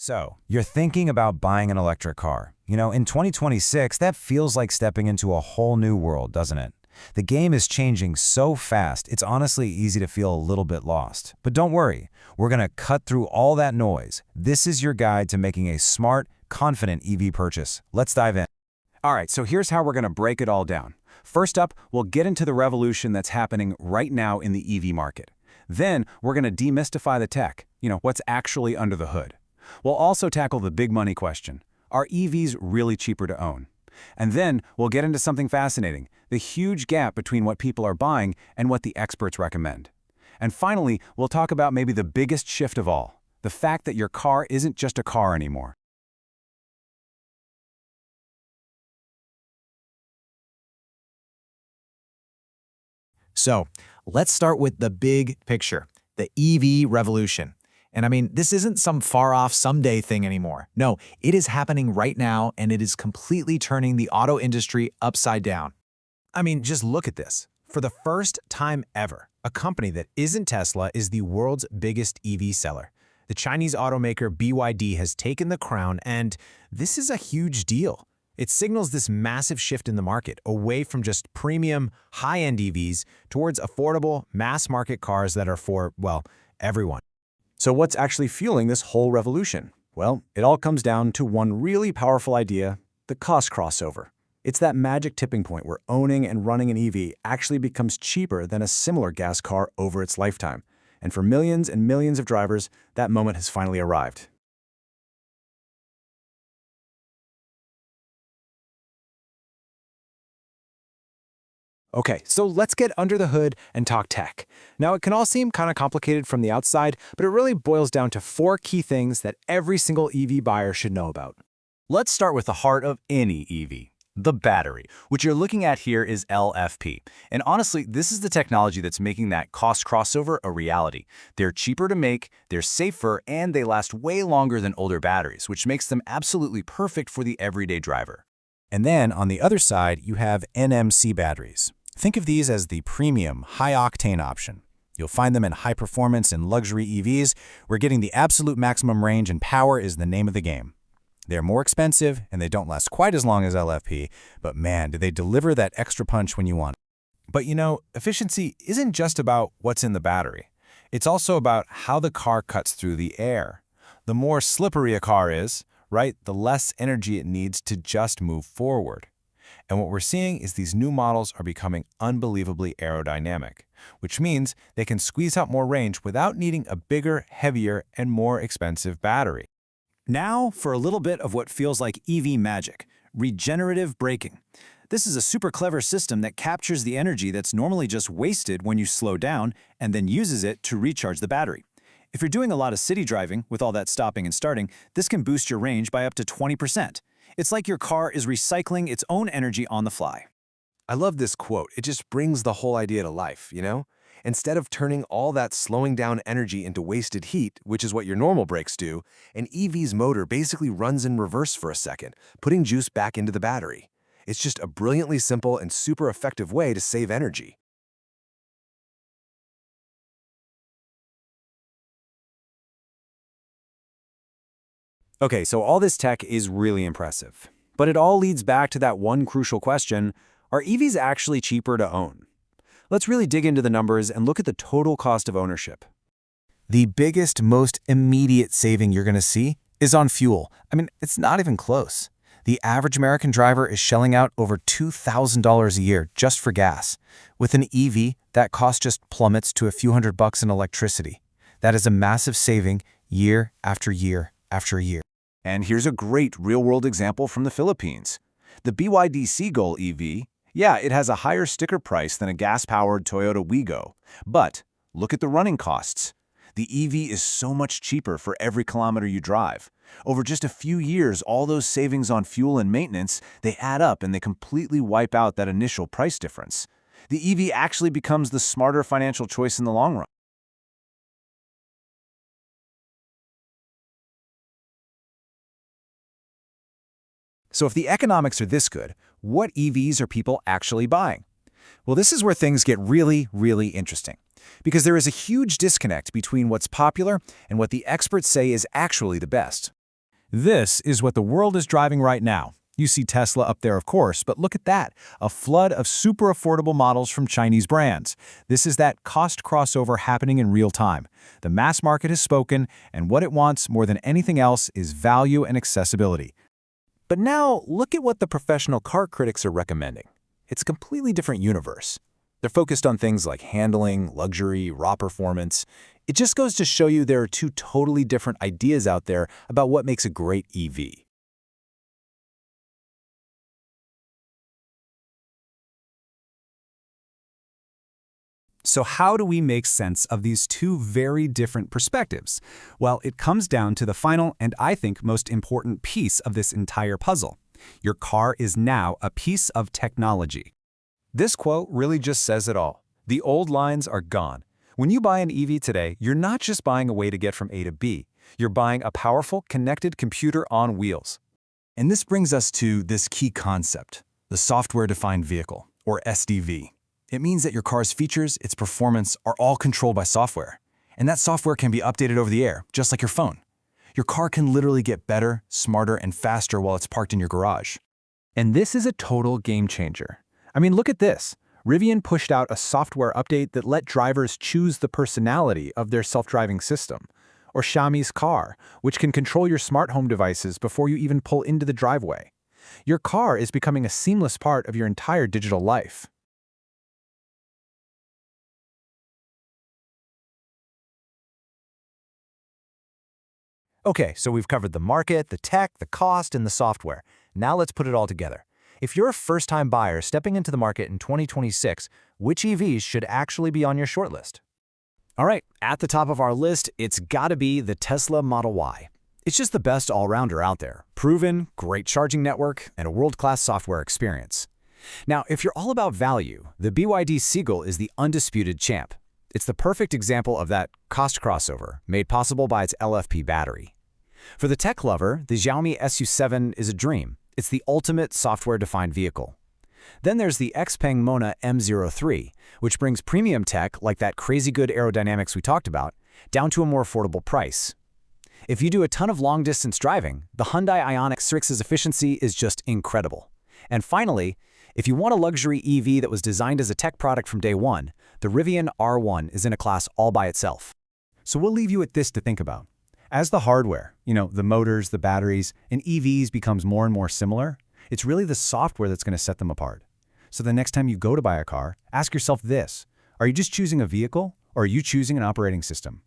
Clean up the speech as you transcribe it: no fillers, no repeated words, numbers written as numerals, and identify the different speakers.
Speaker 1: So, you're thinking about buying an electric car. In 2026, that feels like stepping into a whole new world, doesn't it? The game is changing so fast, it's honestly easy to feel a little bit lost. But don't worry, we're going to cut through all that noise. This is your guide to making a smart, confident EV purchase. Let's dive in. All right, so here's how we're going to break it all down. First up, we'll get into the revolution that's happening right now in the EV market. Then, we're going to demystify the tech, what's actually under the hood. We'll also tackle the big money question. Are EVs really cheaper to own? And then we'll get into something fascinating, the huge gap between what people are buying and what the experts recommend. And finally, we'll talk about maybe the biggest shift of all, the fact that your car isn't just a car anymore.
Speaker 2: So let's start with the big picture, the EV revolution. And I mean, this isn't some far-off someday thing anymore. No, it is happening right now, and it is completely turning the auto industry upside down. I mean, just look at this. For the first time ever, a company that isn't Tesla is the world's biggest EV seller. The Chinese automaker BYD has taken the crown, and this is a huge deal. It signals this massive shift in the market, away from just premium, high-end EVs towards affordable, mass-market cars that are for, well, everyone.
Speaker 1: So what's actually fueling this whole revolution? Well, it all comes down to one really powerful idea, the cost crossover. It's that magic tipping point where owning and running an EV actually becomes cheaper than a similar gas car over its lifetime. And for millions and millions of drivers, that moment has finally arrived. Okay, so let's get under the hood and talk tech. Now, it can all seem kind of complicated from the outside, but it really boils down to 4 key things that every single EV buyer should know about. Let's start with the heart of any EV, the battery. What you're looking at here is LFP. And honestly, this is the technology that's making that cost crossover a reality. They're cheaper to make, they're safer, and they last way longer than older batteries, which makes them absolutely perfect for the everyday driver. And then, on the other side, you have NMC batteries. Think of these as the premium, high-octane option. You'll find them in high-performance and luxury EVs, where getting the absolute maximum range and power is the name of the game. They're more expensive, and they don't last quite as long as LFP, but man, do they deliver that extra punch when you want it. But efficiency isn't just about what's in the battery. It's also about how the car cuts through the air. The more slippery a car is, right, the less energy it needs to just move forward. And what we're seeing is these new models are becoming unbelievably aerodynamic, which means they can squeeze out more range without needing a bigger, heavier, and more expensive battery. Now for a little bit of what feels like EV magic, regenerative braking. This is a super clever system that captures the energy that's normally just wasted when you slow down and then uses it to recharge the battery. If you're doing a lot of city driving with all that stopping and starting, this can boost your range by up to 20%. It's like your car is recycling its own energy on the fly.
Speaker 3: I love this quote. It just brings the whole idea to life, Instead of turning all that slowing down energy into wasted heat, which is what your normal brakes do, an EV's motor basically runs in reverse for a second, putting juice back into the battery. It's just a brilliantly simple and super effective way to save energy.
Speaker 1: Okay, so all this tech is really impressive. But it all leads back to that one crucial question, are EVs actually cheaper to own? Let's really dig into the numbers and look at the total cost of ownership. The biggest, most immediate saving you're going to see is on fuel. I mean, it's not even close. The average American driver is shelling out over $2,000 a year just for gas. With an EV, that cost just plummets to a few $100 in electricity. That is a massive saving year after year after year. And here's a great real-world example from the Philippines. The BYD Seagull EV, yeah, it has a higher sticker price than a gas-powered Toyota Wigo. But look at the running costs. The EV is so much cheaper for every kilometer you drive. Over just a few years, all those savings on fuel and maintenance, they add up and they completely wipe out that initial price difference. The EV actually becomes the smarter financial choice in the long run. So if the economics are this good, what EVs are people actually buying? Well, this is where things get really, really interesting. Because there is a huge disconnect between what's popular and what the experts say is actually the best. This is what the world is driving right now. You see Tesla up there, of course, but look at that, a flood of super affordable models from Chinese brands. This is that cost crossover happening in real time. The mass market has spoken, and what it wants more than anything else is value and accessibility. But now, look at what the professional car critics are recommending. It's a completely different universe. They're focused on things like handling, luxury, raw performance. It just goes to show you there are two totally different ideas out there about what makes a great EV. So how do we make sense of these two very different perspectives? Well, it comes down to the final and I think most important piece of this entire puzzle. Your car is now a piece of technology. This quote really just says it all. The old lines are gone. When you buy an EV today, you're not just buying a way to get from A to B. You're buying a powerful, connected computer on wheels. And this brings us to this key concept, the software-defined vehicle, or SDV. It means that your car's features, its performance, are all controlled by software. And that software can be updated over the air, just like your phone. Your car can literally get better, smarter, and faster while it's parked in your garage. And this is a total game changer. I mean, look at this. Rivian pushed out a software update that let drivers choose the personality of their self-driving system. Or Xiaomi's Car, which can control your smart home devices before you even pull into the driveway. Your car is becoming a seamless part of your entire digital life. Okay, so we've covered the market, the tech, the cost, and the software. Now let's put it all together. If you're a first-time buyer stepping into the market in 2026, which EVs should actually be on your shortlist? All right, at the top of our list, it's gotta be the Tesla Model Y. It's just the best all-rounder out there. Proven, great charging network, and a world-class software experience. Now, if you're all about value, the BYD Seagull is the undisputed champ. It's the perfect example of that cost crossover, made possible by its LFP battery. For the tech lover, the Xiaomi SU7 is a dream. It's the ultimate software-defined vehicle. Then there's the XPeng Mona M03, which brings premium tech like that crazy good aerodynamics we talked about, down to a more affordable price. If you do a ton of long-distance driving, the Hyundai Ioniq 6's efficiency is just incredible. And finally, if you want a luxury EV that was designed as a tech product from day one, the Rivian R1 is in a class all by itself. So we'll leave you with this to think about. As the hardware, the motors, the batteries, and EVs becomes more and more similar, it's really the software that's going to set them apart. So the next time you go to buy a car, ask yourself this: are you just choosing a vehicle, or are you choosing an operating system?